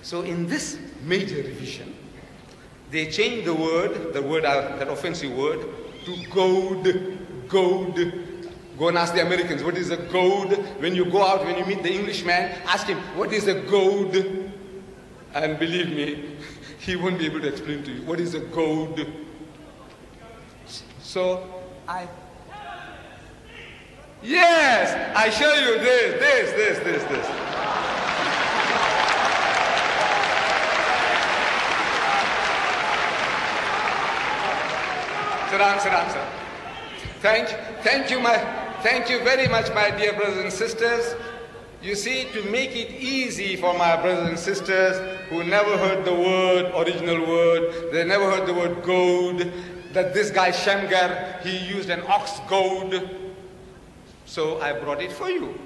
So in this major revision, they changed the word, that offensive word, to goad, goad. Go and ask the Americans, what is a goad? When you go out, when you meet the Englishman, ask him, what is a goad? And believe me, he won't be able to explain to you, what is a goad? So, yes, I show you this. Sit down, sir. Thank you very much, my dear brothers and sisters. You see, to make it easy for my brothers and sisters who never heard the original word, they never heard the word goad, that this guy Shamgar, he used an ox goad. So I brought it for you.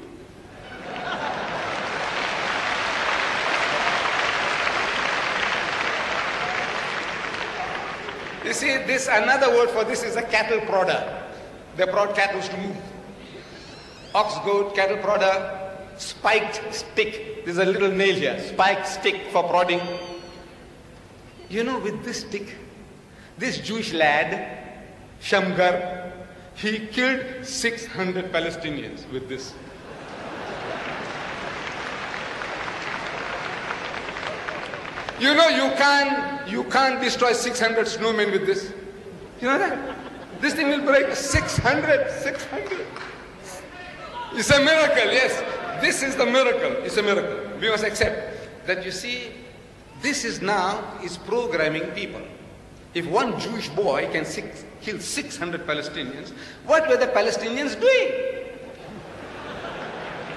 You see, another word for this is a cattle prodder. They brought cattle to move. Ox, goad, cattle prodder, spiked stick. There's a little nail here. Spiked stick for prodding. You know, with this stick, this Jewish lad, Shamgar, he killed 600 Palestinians with this. You know, you can't destroy 600 snowmen with this. You know that? This thing will break 600. It's a miracle, yes. This is the miracle. It's a miracle. We must accept that, you see, this is programming people. If one Jewish boy can kill 600 Palestinians, what were the Palestinians doing?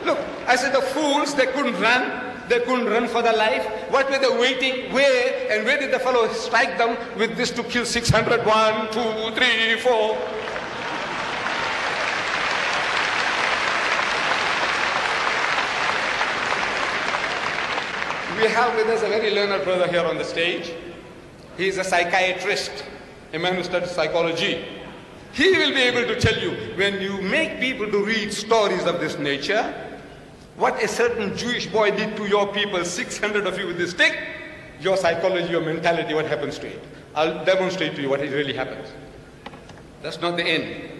Look, I said the fools, they couldn't run. They couldn't run for their life. What were they waiting? Where did the fellow strike them with this to kill 600? 1, 2, 3, 4. We have with us a very learned brother here on the stage. He is a psychiatrist, a man who studies psychology. He will be able to tell you, when you make people to read stories of this nature, what a certain Jewish boy did to your people, 600 of you with this stick, your psychology, your mentality, what happens to it. I'll demonstrate to you what it really happens. That's not the end.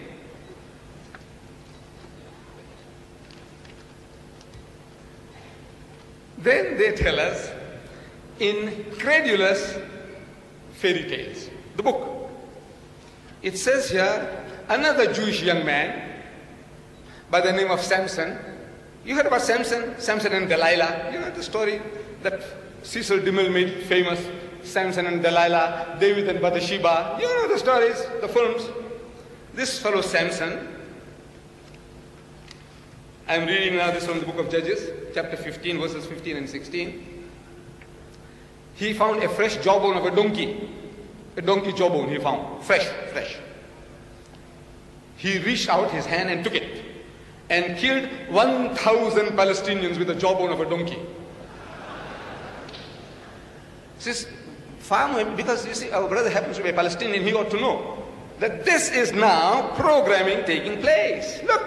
Then they tell us incredulous fairy tales. The book. It says here, another Jewish young man by the name of Samson. You heard about Samson and Delilah. You know the story that Cecil DeMille made famous, Samson and Delilah, David and Bathsheba. You know the stories, the films. This fellow Samson, I'm reading now this from the book of Judges, chapter 15, verses 15 and 16. He found a fresh jawbone of a donkey jawbone he found, fresh. He reached out his hand and took it, and killed 1,000 Palestinians with the jawbone of a donkey. This is far more, because you see, our brother happens to be a Palestinian, he ought to know that this is now programming taking place. Look,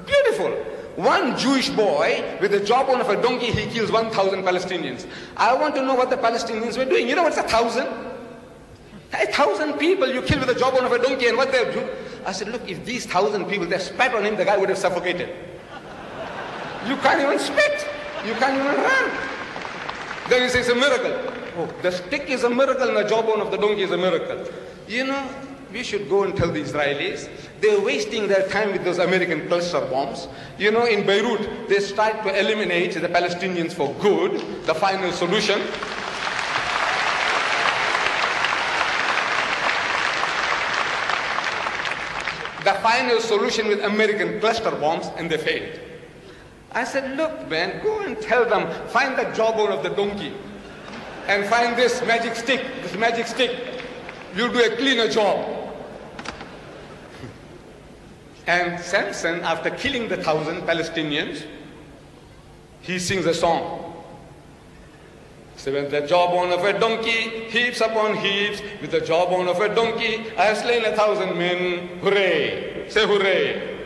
beautiful. One Jewish boy with the jawbone of a donkey, he kills 1,000 Palestinians. I want to know what the Palestinians were doing. You know what's 1,000? 1,000 people you kill with the jawbone of a donkey, and what they do? I said, look, if these 1,000 people, they spat on him, the guy would have suffocated. You can't even spit. You can't even run. Then he says it's a miracle. Oh, the stick is a miracle and the jawbone of the donkey is a miracle. You know, we should go and tell the Israelis, they're wasting their time with those American cluster bombs. You know, in Beirut, they start to eliminate the Palestinians for good, the final solution. The final solution with American cluster bombs, and they failed. I said, look, man, go and tell them, find the jawbone of the donkey and find this magic stick. You'll do a cleaner job. And Samson, after killing the 1,000 Palestinians, he sings a song. So with the jawbone of a donkey, heaps upon heaps, with the jawbone of a donkey, I have slain 1,000 men. Hooray! Say hooray!